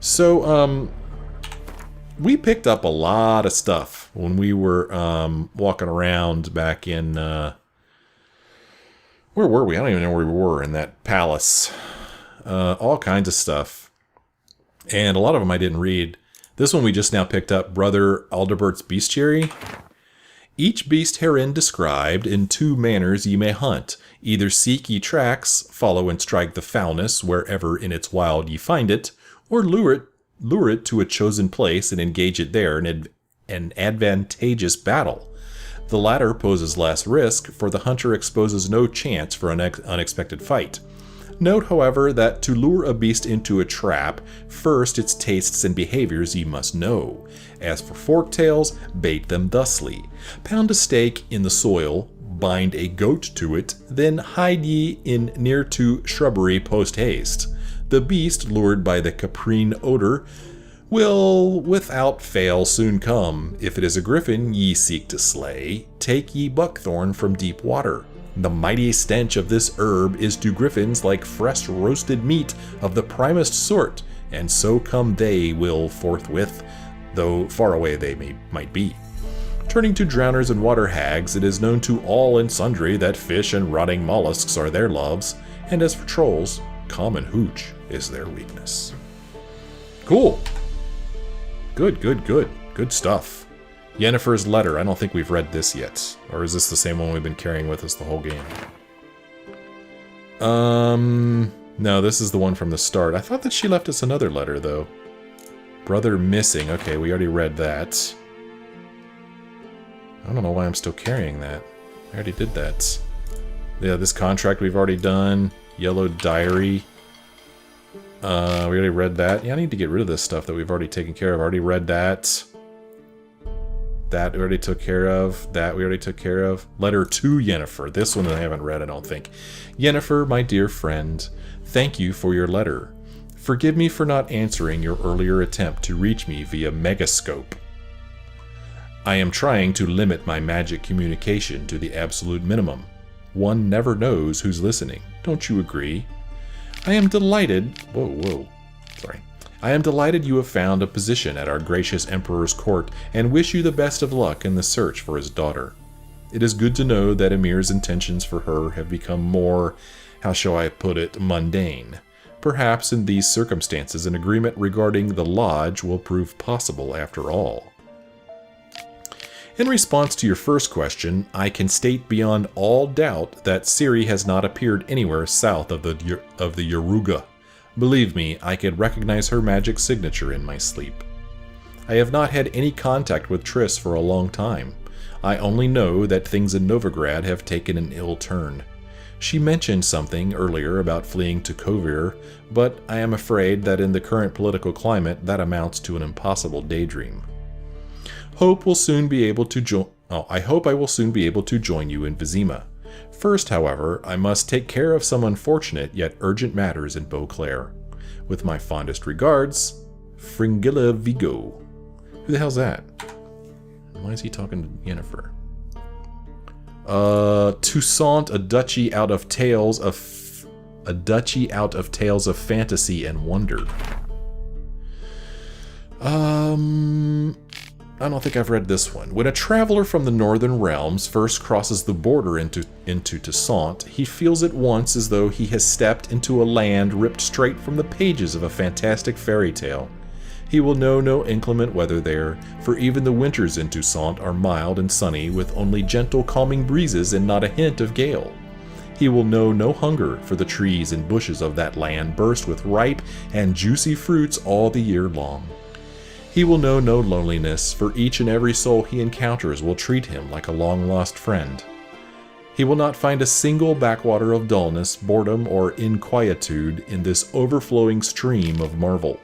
So, we picked up a lot of stuff when we were walking around back in... where were we? I don't even know where we were in that palace. All kinds of stuff. And a lot of them I didn't read. This one we just now picked up, Brother Alderbert's Bestiary. Each beast herein described, in two manners ye may hunt. Either seek ye tracks, follow and strike the foulness wherever in its wild ye find it, or lure it to a chosen place and engage it there in an advantageous battle. The latter poses less risk, for the hunter exposes no chance for an unexpected fight. Note, however, that to lure a beast into a trap, first its tastes and behaviors ye must know. As for fork-tails, bait them thusly. Pound a stake in the soil, bind a goat to it, then hide ye in near to shrubbery post-haste. The beast, lured by the caprine odor, will without fail soon come. If it is a griffin ye seek to slay, take ye buckthorn from deep water. The mighty stench of this herb is to griffins like fresh roasted meat of the primest sort, and so come they will forthwith, though far away they might be. Turning to drowners and water hags, it is known to all and sundry that fish and rotting mollusks are their loves, and as for trolls, common hooch is their weakness. Cool. Good stuff. Yennefer's letter. I don't think we've read this yet. Or is this the same one we've been carrying with us the whole game? No, this is the one from the start. I thought that she left us another letter, though. Brother missing. Okay, we already read that. I don't know why I'm still carrying that. I already did that. Yeah, this contract we've already done. Yellow diary. We already read that. Yeah, I need to get rid of this stuff that we've already taken care of. I already read that. That we already took care of. That we already took care of. Letter to Yennefer. This one I haven't read, I don't think. Yennefer, my dear friend, thank you for your letter. Forgive me for not answering your earlier attempt to reach me via Megascope. I am trying to limit my magic communication to the absolute minimum. One never knows who's listening. Don't you agree? I am delighted... Sorry. I am delighted you have found a position at our gracious Emperor's court and wish you the best of luck in the search for his daughter. It is good to know that Emir's intentions for her have become more, how shall I put it, mundane. Perhaps in these circumstances an agreement regarding the lodge will prove possible after all. In response to your first question, I can state beyond all doubt that Ciri has not appeared anywhere south of the Yaruga. Believe me, I could recognize her magic signature in my sleep. I have not had any contact with Triss for a long time. I only know that things in Novigrad have taken an ill turn. She mentioned something earlier about fleeing to Kovir, but I am afraid that in the current political climate that amounts to an impossible daydream. I hope I will soon be able to join you in Vizima. First, however, I must take care of some unfortunate yet urgent matters in Beauclair. With my fondest regards, Fringilla Vigo. Who the hell's that? Why is he talking to Yennefer? Toussaint, a duchy out of tales of fantasy and wonder. I don't think I've read this one. When a traveler from the northern realms first crosses the border into Toussaint, he feels at once as though he has stepped into a land ripped straight from the pages of a fantastic fairy tale. He will know no inclement weather there, for even the winters in Toussaint are mild and sunny, with only gentle calming breezes and not a hint of gale. He will know no hunger, for the trees and bushes of that land burst with ripe and juicy fruits all the year long. He will know no loneliness, for each and every soul he encounters will treat him like a long-lost friend. He will not find a single backwater of dullness, boredom, or inquietude in this overflowing stream of marvel.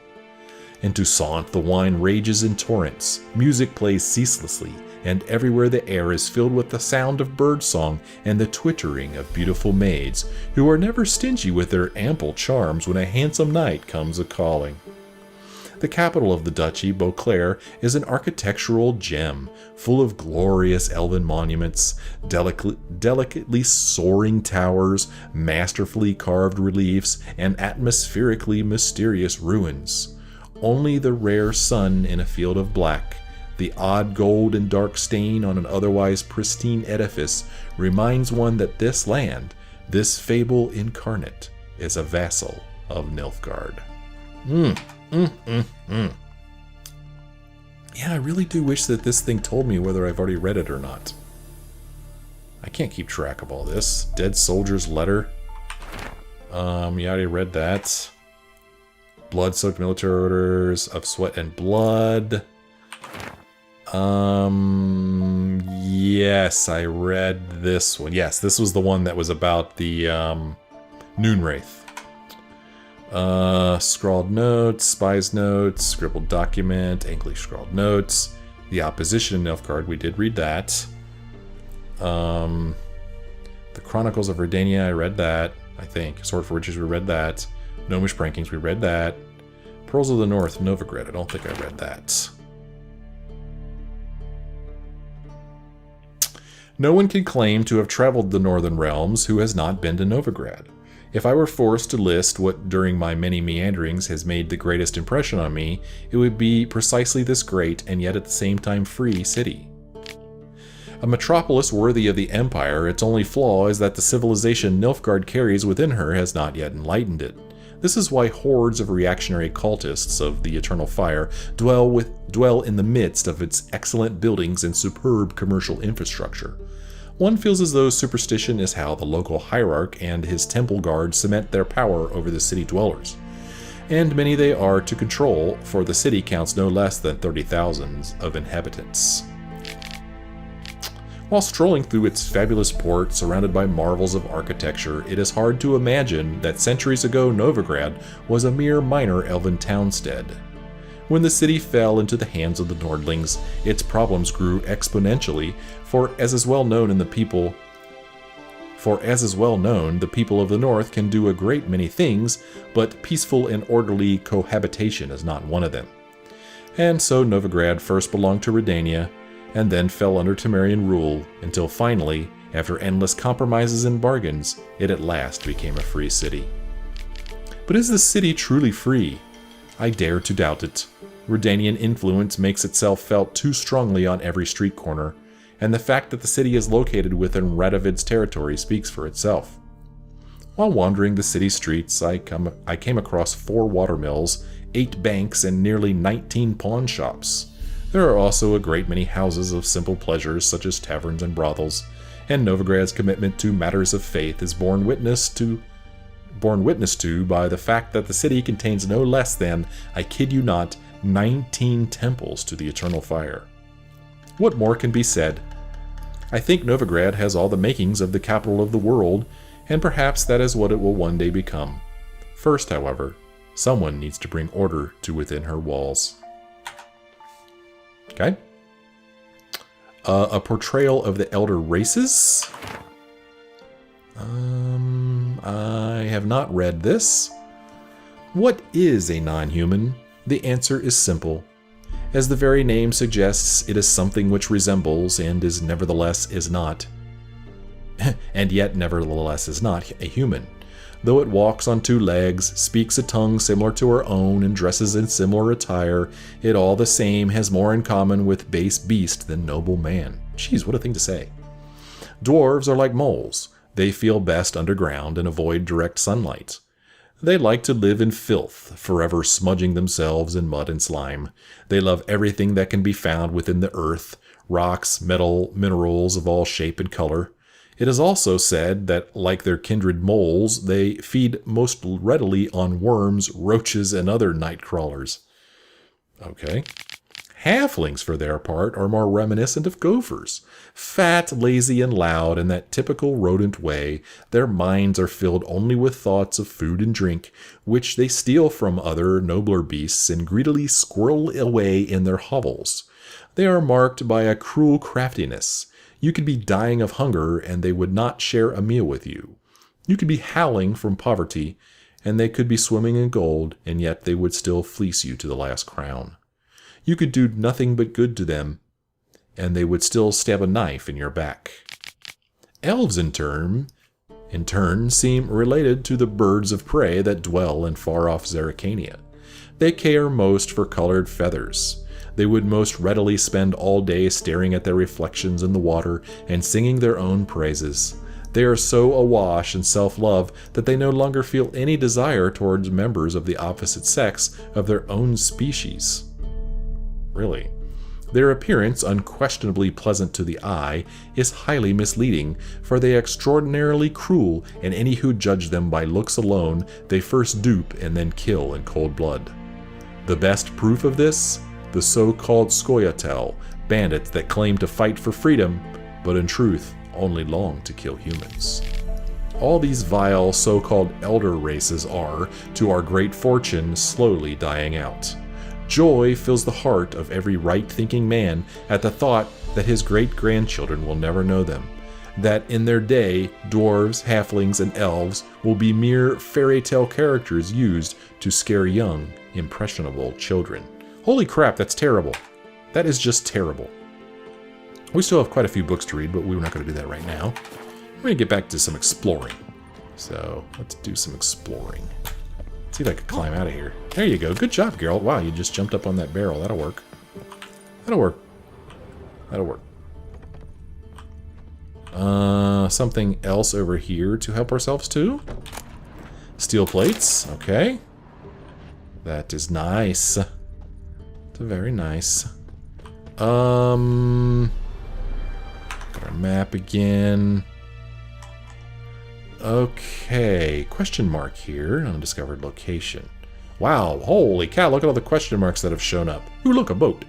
In Toussaint, the wine rages in torrents, music plays ceaselessly, and everywhere the air is filled with the sound of birdsong and the twittering of beautiful maids, who are never stingy with their ample charms when a handsome knight comes a-calling. The capital of the duchy, Beauclair, is an architectural gem, full of glorious elven monuments, delicately soaring towers, masterfully carved reliefs, and atmospherically mysterious ruins. Only the rare sun in a field of black, the odd gold and dark stain on an otherwise pristine edifice, reminds one that this land, this fable incarnate, is a vassal of Nilfgaard. Yeah, I really do wish that this thing told me whether I've already read it or not. I can't keep track of all this. Dead Soldier's Letter. Yeah, I already read that. Blood-soaked military orders of sweat and blood. Yes, I read this one. Yes, this was the one that was about the Noonwraith. Scrawled notes, spies notes, scribbled document, English scrawled notes. The opposition in Nilfgaard, we did read that. The Chronicles of Redania, I read that, I think. Sword for Witches, we read that. Gnomish Prankings, we read that. Pearls of the North, Novigrad, I don't think I read that. No one can claim to have traveled the Northern Realms who has not been to Novigrad. If I were forced to list what during my many meanderings has made the greatest impression on me, it would be precisely this great and yet at the same time free city. A metropolis worthy of the Empire, its only flaw is that the civilization Nilfgaard carries within her has not yet enlightened it. This is why hordes of reactionary cultists of the Eternal Fire dwell in the midst of its excellent buildings and superb commercial infrastructure. One feels as though superstition is how the local hierarch and his temple guard cement their power over the city dwellers. And many they are to control, for the city counts no less than 30,000 of inhabitants. While strolling through its fabulous port surrounded by marvels of architecture, it is hard to imagine that centuries ago Novigrad was a mere minor elven townstead. When the city fell into the hands of the Nordlings, its problems grew exponentially, for as is well known, the people of the North can do a great many things, but peaceful and orderly cohabitation is not one of them. And so Novigrad first belonged to Redania, and then fell under Temerian rule, until finally, after endless compromises and bargains, it at last became a free city. But is the city truly free? I dare to doubt it. Redanian influence makes itself felt too strongly on every street corner, and the fact that the city is located within Radovid's territory speaks for itself. While wandering the city streets, I came across 4 watermills, 8 banks, and nearly 19 pawn shops. There are also a great many houses of simple pleasures such as taverns and brothels, and Novigrad's commitment to matters of faith is borne witness to by the fact that the city contains no less than, I kid you not, 19 temples to the Eternal Fire. What more can be said? I think Novigrad has all the makings of the capital of the world, and perhaps that is what it will one day become. First, however, someone needs to bring order to within her walls. Okay. A portrayal of the elder races. I have not read this. What is a non-human? The answer is simple. As the very name suggests, it is something which resembles and is nevertheless is not. And yet nevertheless is not a human. Though it walks on 2 legs, speaks a tongue similar to our own, and dresses in similar attire, it all the same has more in common with base beast than noble man. Jeez, what a thing to say. Dwarves are like moles. They feel best underground and avoid direct sunlight. They like to live in filth, forever smudging themselves in mud and slime. They love everything that can be found within the earth, rocks, metal, minerals of all shape and color. It is also said that, like their kindred moles, they feed most readily on worms, roaches, and other night crawlers. Okay. Halflings, for their part, are more reminiscent of gophers. Fat, lazy, and loud in that typical rodent way, their minds are filled only with thoughts of food and drink, which they steal from other, nobler beasts and greedily squirrel away in their hovels. They are marked by a cruel craftiness. You could be dying of hunger, and they would not share a meal with you. You could be howling from poverty, and they could be swimming in gold, and yet they would still fleece you to the last crown. You could do nothing but good to them, and they would still stab a knife in your back. Elves, in turn, seem related to the birds of prey that dwell in far-off Zerrikania. they care most for colored feathers. They would most readily spend all day staring at their reflections in the water and singing their own praises. They are so awash in self-love that they no longer feel any desire towards members of the opposite sex of their own species. Really? Their appearance, unquestionably pleasant to the eye, is highly misleading, for they are extraordinarily cruel, and any who judge them by looks alone they first dupe and then kill in cold blood. The best proof of this? The so-called Scoia'tael, bandits that claim to fight for freedom, but in truth only long to kill humans. All these vile so-called elder races are, to our great fortune, slowly dying out. Joy fills the heart of every right-thinking man at the thought that his great-grandchildren will never know them, that in their day dwarves, halflings, and elves will be mere fairy tale characters used to scare young, impressionable children. Holy crap, that's terrible. That is just terrible. We still have quite a few books to read, but we're not going to do that right now. We're going to get back to some exploring. So, let's do some exploring. See if I can climb out of here. There you go. Good job, Geralt. Wow, you just jumped up on that barrel. That'll work. That'll work. That'll work. Something else over here to help ourselves too. Steel plates. Okay. That is nice. It's very nice. Got our map again. Okay, question mark here, undiscovered location. Wow, holy cow, look at all the question marks that have shown up. Ooh, look, a boat.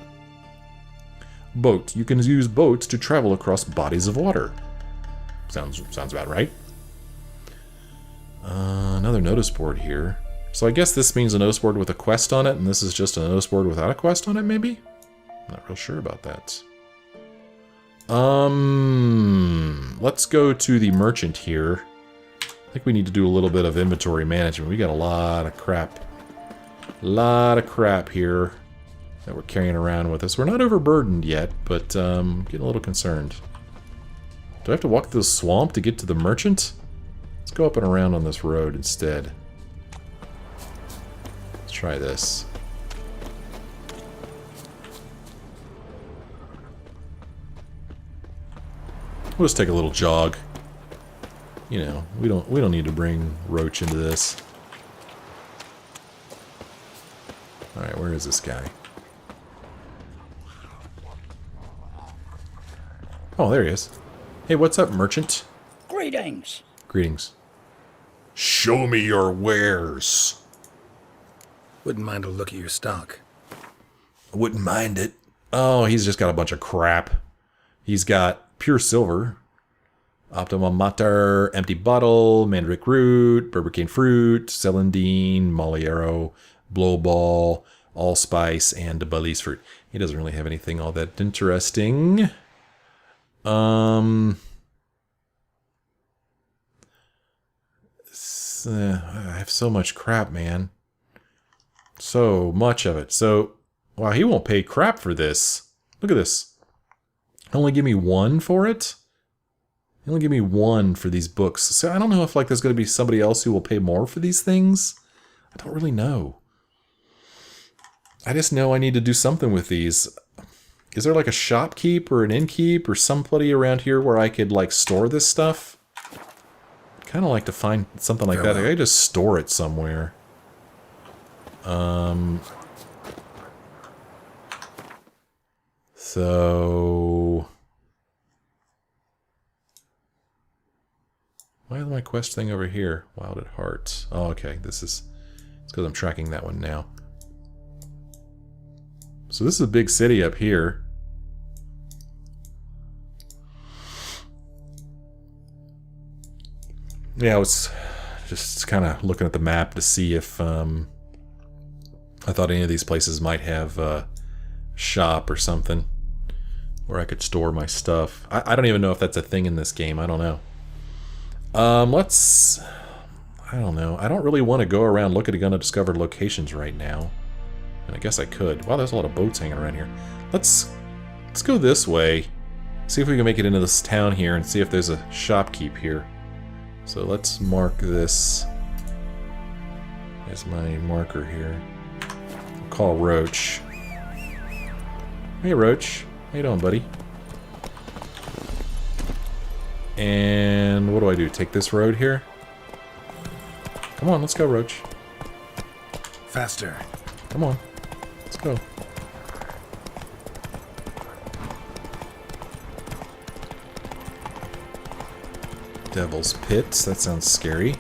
Boat. You can use boats to travel across bodies of water. Sounds about right. Another notice board here. So I guess this means a notice board with a quest on it, and this is just a notice board without a quest on it, maybe? Not real sure about that. Let's go to the merchant here. I think we need to do a little bit of inventory management. We got a lot of crap. A lot of crap here that we're carrying around with us. We're not overburdened yet, but getting a little concerned. Do I have to walk through the swamp to get to the merchant? Let's go up and around on this road instead. Let's try this. We'll just take a little jog. You know, we don't need to bring Roach into this. Alright, where is this guy? Oh, there he is. Hey, what's up, merchant? Greetings. Greetings. Show me your wares. Wouldn't mind a look at your stock. I wouldn't mind it. Oh, he's just got a bunch of crap. He's got pure silver. Optimum Mater, Empty Bottle, Mandrake Root, Berbercane Fruit, Celandine, Moliero, Blow Ball, Allspice, and Belize Fruit. He doesn't really have anything all that interesting. I have so much crap, man. So much of it. So, wow, he won't pay crap for this. Look at this. Only give me one for it? He only give me one for these books. So I don't know if like there's going to be somebody else who will pay more for these things. I don't really know. I just know I need to do something with these. Is there like a shopkeep or an innkeep or somebody around here where I could like store this stuff? I'd kind of like to find something like that. I just store it somewhere. So why is my quest thing over here? Wild at Heart. Oh, okay. It's because I'm tracking that one now. So this is a big city up here. Yeah, I was just kind of looking at the map to see if I thought any of these places might have a shop or something where I could store my stuff. I don't even know if that's a thing in this game. I don't know. I don't know. I don't really want to go around looking at undiscovered locations right now. And I guess I could. Wow, there's a lot of boats hanging around here. Let's go this way. See if we can make it into this town here and see if there's a shopkeep here. So let's mark this as my marker here. call Roach. Hey, Roach. How you doing, buddy? And what do I do? Take this road here? Come on, let's go, Roach. Faster. Come on. Let's go. Devil's Pits. That sounds scary.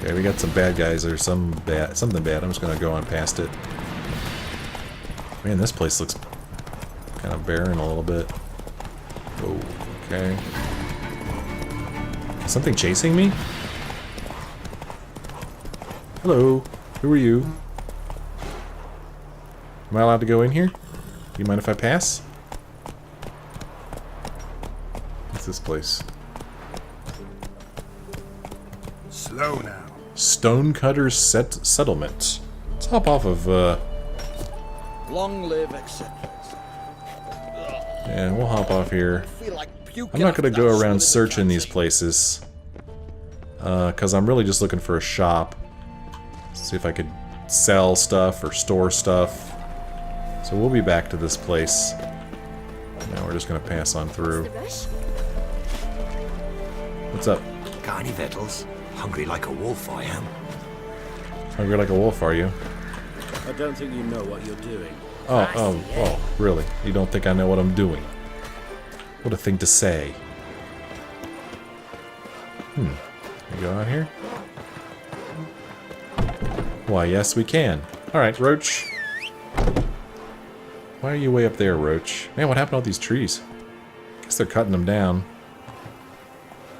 Okay, we got some bad guys or something bad. I'm just gonna go on past it. Man, this place looks kind of barren a little bit. Oh, okay. Is something chasing me? Hello. Who are you? Am I allowed to go in here? Do you mind if I pass? What's this place? Slow now. Stonecutter's Settlement. Let's hop off of, Long live acceptance. yeah, we'll hop off here. Feel like puking I'm not after gonna that go swim in around the searching these transit. places. Because I'm really just looking for a shop. See if I could sell stuff or store stuff. So we'll be back to this place. Now we're just gonna pass on through. What's up? Got any victuals? Hungry like a wolf, I am. Hungry like a wolf, are you? I don't think you know what you're doing. Oh, really? You don't think I know what I'm doing? What a thing to say. Can we go out here? Why, yes, we can. Alright, Roach. Why are you way up there, Roach? Man, what happened to all these trees? Guess they're cutting them down.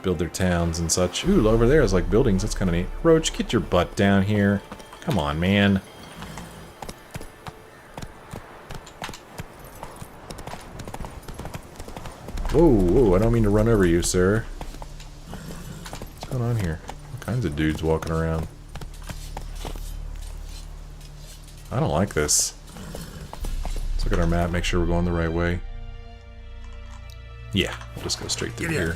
Build their towns and such. Ooh, over there is like buildings. That's kind of neat. Roach, get your butt down here. Come on, man. Whoa, whoa, I don't mean to run over you, sir. What's going on here? All kinds of dudes walking around. I don't like this. Let's look at our map, make sure we're going the right way. Yeah, we'll just go straight through here.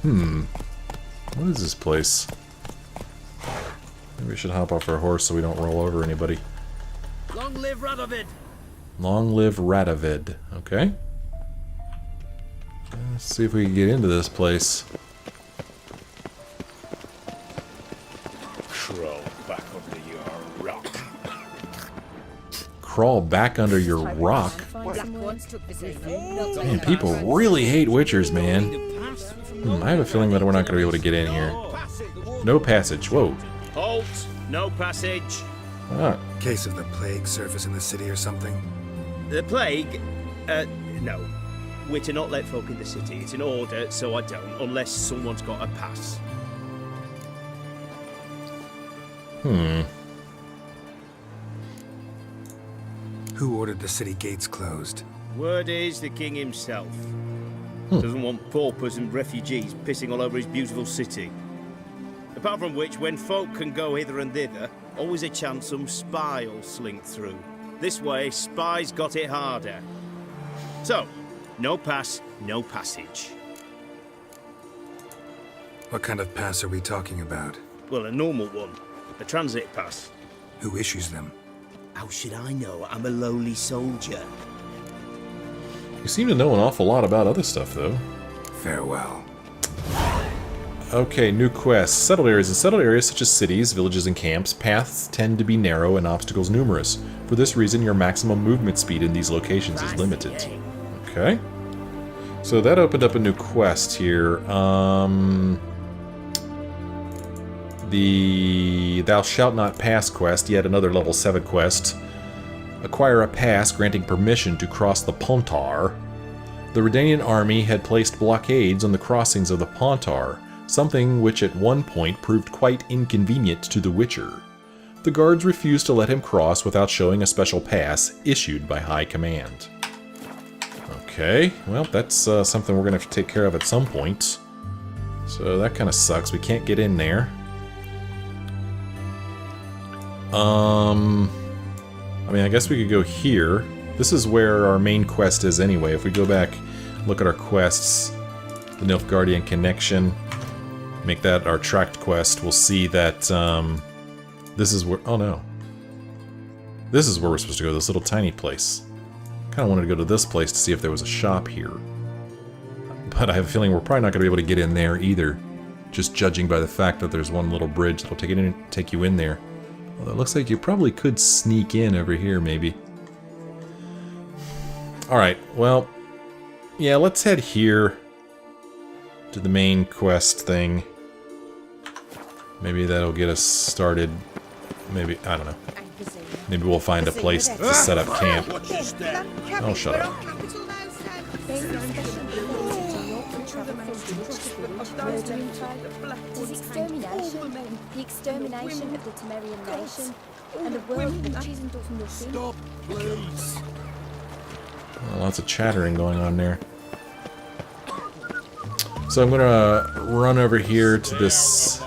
What is this place? Maybe we should hop off our horse so we don't roll over anybody. Long live Radovid! Long live Radovid. Okay. Let's see if we can get into this place. Crawl back under your rock. Crawl back under your rock. Man, people really hate witchers, man. I have a feeling that we're not going to be able to get in here. No passage. Whoa. Halt! No passage. Ah, Case of the plague surface in the city or something? The plague? No. We're to not let folk in the city. It's an order, so I don't, unless someone's got a pass. Who ordered the city gates closed? Word is the king himself. Doesn't want paupers and refugees pissing all over his beautiful city. Apart from which, when folk can go hither and thither, always a chance some spy will slink through. This way, spies got it harder. So, no pass, no passage. What kind of pass are we talking about? Well, a normal one. A transit pass. Who issues them? How should I know? I'm a lowly soldier. you seem to know an awful lot about other stuff, though. Farewell. Okay, new quests. Settled areas. In settled areas such as cities, villages, and camps, paths tend to be narrow and obstacles numerous. For this reason, your maximum movement speed in these locations is limited. Okay. So that opened up a new quest here. The Thou Shalt Not Pass quest, yet another level 7 quest. Acquire a pass granting permission to cross the Pontar. The Redanian army had placed blockades on the crossings of the Pontar, something which at one point proved quite inconvenient to the Witcher. The guards refused to let him cross without showing a special pass issued by High Command. Okay, well, that's something we're going to have to take care of at some point. So that kind of sucks. We can't get in there. I mean, I guess we could go here. This is where our main quest is anyway. If we go back, look at our quests, the Nilfgaardian Connection. make that our tracked quest, we'll see that this is where... Oh no. This is where we're supposed to go, this little tiny place. Kind of wanted to go to this place to see if there was a shop here. But I have a feeling we're probably not going to be able to get in there either. Just judging by the fact that there's one little bridge that'll take you in there. Although it looks like you probably could sneak in over here, maybe. Alright, well... Yeah, let's head here to the main quest thing. Maybe that'll get us started. Maybe, I don't know. Maybe we'll find a place to set up camp. Oh, shut up. The extermination of the Temerian nation, and the world watches and does nothing. Stop, please. Lots of chattering going on there. So I'm gonna run over here to this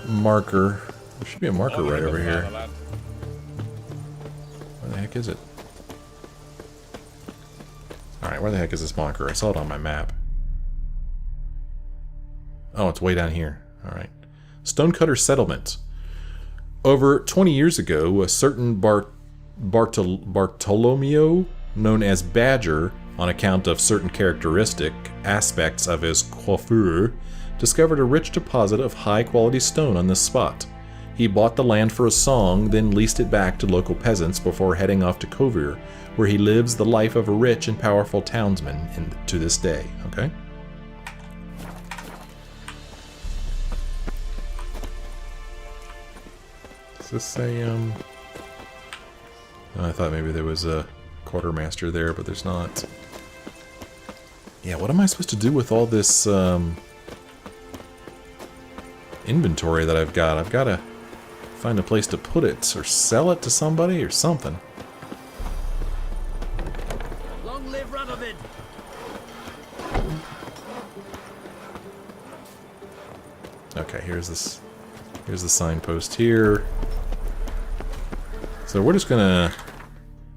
marker. There should be a marker right over here. Where the heck is it? Alright, where the heck is this marker? I saw it on my map. Oh, it's way down here. Alright. Stonecutter Settlement. Over 20 years ago, a certain Bartolomeo, known as Badger, on account of certain characteristic aspects of his coiffure, discovered a rich deposit of high-quality stone on this spot. He bought the land for a song, then leased it back to local peasants before heading off to Kovir, where he lives the life of a rich and powerful townsman to this day. Okay? Is this a, oh, I thought maybe there was a quartermaster there, but there's not. Yeah, what am I supposed to do with all this, inventory that I've got? I've got to find a place to put it, or sell it to somebody, or something. Long live Radovid. Okay, here's the signpost here. So we're just gonna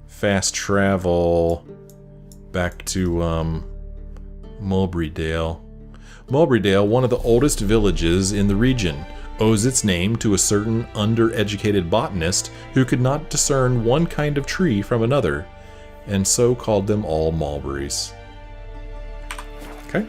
fast travel back to Mulberrydale. Mulberrydale, one of the oldest villages in the region, owes its name to a certain undereducated botanist who could not discern one kind of tree from another, and so called them all mulberries. Okay.